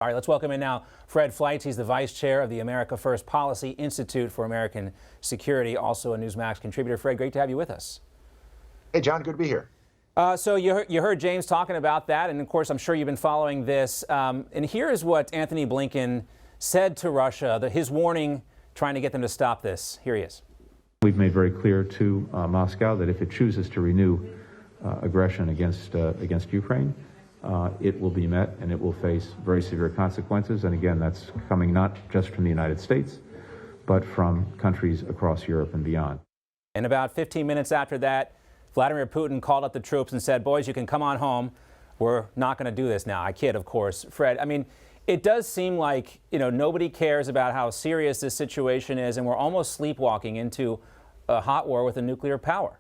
All right, let's welcome in now Fred Fleitz. He's the vice chair of the America First Policy Institute for American Security, also a Newsmax contributor. Fred, great to have you with us. Hey, John, good to be here. So you heard James talking about that, and of course, I'm sure you've been following this. And here is what Anthony Blinken said to Russia, his warning, trying to get them to stop this. Here he is. We've made very clear to Moscow that if it chooses to renew aggression against Ukraine, it will be met and it will face very severe consequences. And again, that's coming not just from the United States, but from countries across Europe and beyond. And about 15 minutes after that, Vladimir Putin called up the troops and said, boys, you can come on home. We're not going to do this now. I kid, of course. Fred, I mean, it does seem like, nobody cares about how serious this situation is, and we're almost sleepwalking into a hot war with a nuclear power.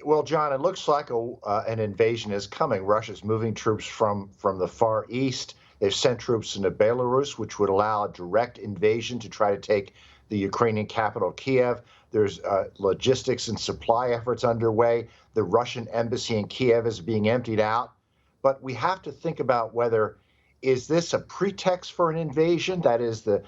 Well, John, it looks like an invasion is coming. Russia's moving troops from the Far East. They've sent troops into Belarus, which would allow a direct invasion to try to take the Ukrainian capital, Kiev. There's logistics and supply efforts underway. The Russian embassy in Kiev is being emptied out. But we have to think about whether, is this a pretext for an invasion? That is the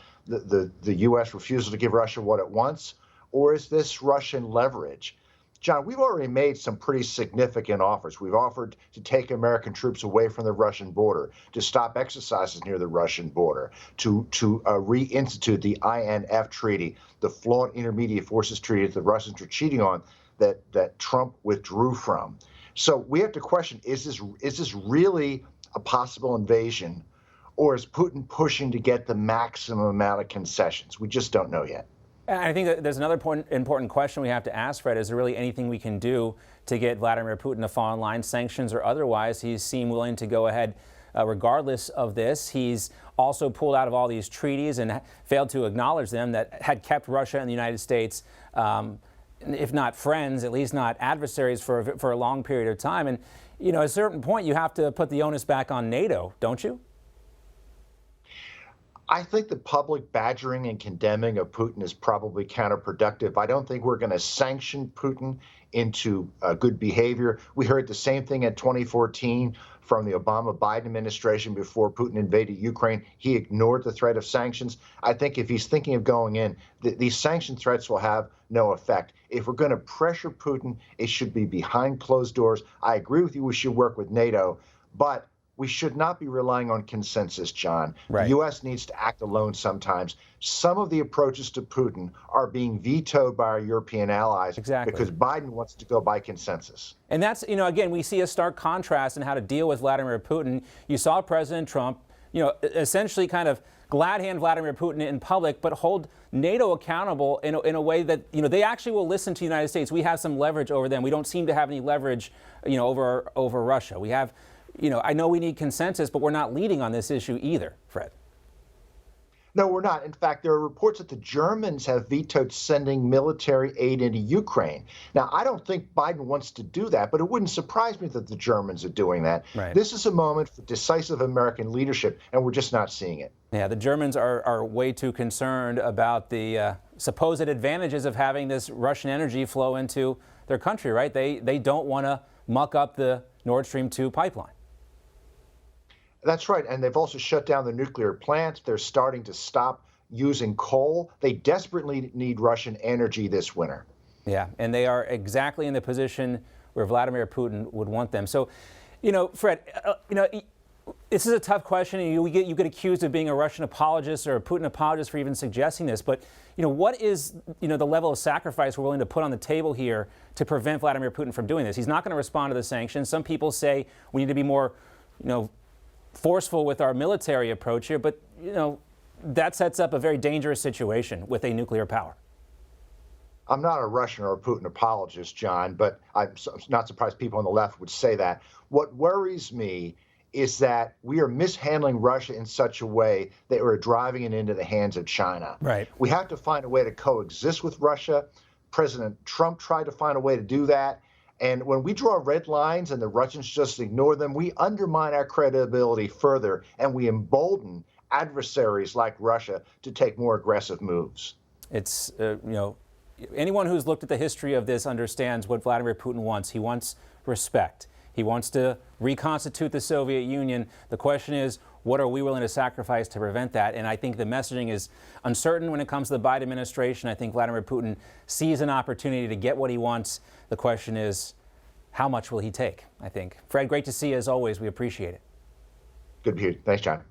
U.S. refusal to give Russia what it wants? Or is this Russian leverage? John, we've already made some pretty significant offers. We've offered to take American troops away from the Russian border, to stop exercises near the Russian border, to reinstitute the INF treaty, the flawed intermediate forces treaty that the Russians are cheating on, that Trump withdrew from. So we have to question, is this really a possible invasion, or is Putin pushing to get the maximum amount of concessions? We just don't know yet. I think that there's another important question we have to ask, Fred. Is there really anything we can do to get Vladimir Putin to fall in line, sanctions or otherwise? He seemed willing to go ahead regardless of this. He's also pulled out of all these treaties and failed to acknowledge them that had kept Russia and the United States, if not friends, at least not adversaries for a long period of time. And, at a certain point, you have to put the onus back on NATO, don't you? I think the public badgering and condemning of Putin is probably counterproductive. I don't think we're going to sanction Putin into good behavior. We heard the same thing in 2014 from the Obama-Biden administration before Putin invaded Ukraine. He ignored the threat of sanctions. I think if he's thinking of going in, these sanction threats will have no effect. If we're going to pressure Putin, it should be behind closed doors. I agree with you, we should work with NATO, but we should not be relying on consensus, John. Right. The U.S. needs to act alone sometimes. Some of the approaches to Putin are being vetoed by our European allies because Biden wants to go by consensus. And that's, again, we see a stark contrast in how to deal with Vladimir Putin. You saw President Trump, essentially kind of glad hand Vladimir Putin in public, but hold NATO accountable in a way that, they actually will listen to the United States. We have some leverage over them. We don't seem to have any leverage, over Russia. We have, I know we need consensus, but we're not leading on this issue either, Fred. No, we're not. In fact, there are reports that the Germans have vetoed sending military aid into Ukraine. Now, I don't think Biden wants to do that, but it wouldn't surprise me that the Germans are doing that. Right. This is a moment for decisive American leadership, and we're just not seeing it. Yeah, the Germans are way too concerned about the supposed advantages of having this Russian energy flow into their country, right? They don't want to muck up the Nord Stream 2 pipeline. That's right. And they've also shut down the nuclear plants. They're starting to stop using coal. They desperately need Russian energy this winter. Yeah, and they are exactly in the position where Vladimir Putin would want them. So, Fred, this is a tough question. You get accused of being a Russian apologist or a Putin apologist for even suggesting this. But, what is, the level of sacrifice we're willing to put on the table here to prevent Vladimir Putin from doing this? He's not going to respond to the sanctions. Some people say we need to be more, forceful with our military approach here, but that sets up a very dangerous situation with a nuclear power. I'm not a Russian or a Putin apologist, John, but I'm not surprised people on the left would say that. What worries me is that we are mishandling Russia in such a way that we're driving it into the hands of China. Right. We have to find a way to coexist with Russia. President Trump tried to find a way to do that. And when we draw red lines and the Russians just ignore them, we undermine our credibility further, and we embolden adversaries like Russia to take more aggressive moves. It's, anyone who's looked at the history of this understands what Vladimir Putin wants. He wants respect. He wants to reconstitute the Soviet Union. The question is, what are we willing to sacrifice to prevent that? And I think the messaging is uncertain when it comes to the Biden administration. I think Vladimir Putin sees an opportunity to get what he wants. The question is, how much will he take, I think. Fred, great to see you as always. We appreciate it. Good to hear you. Thanks, John.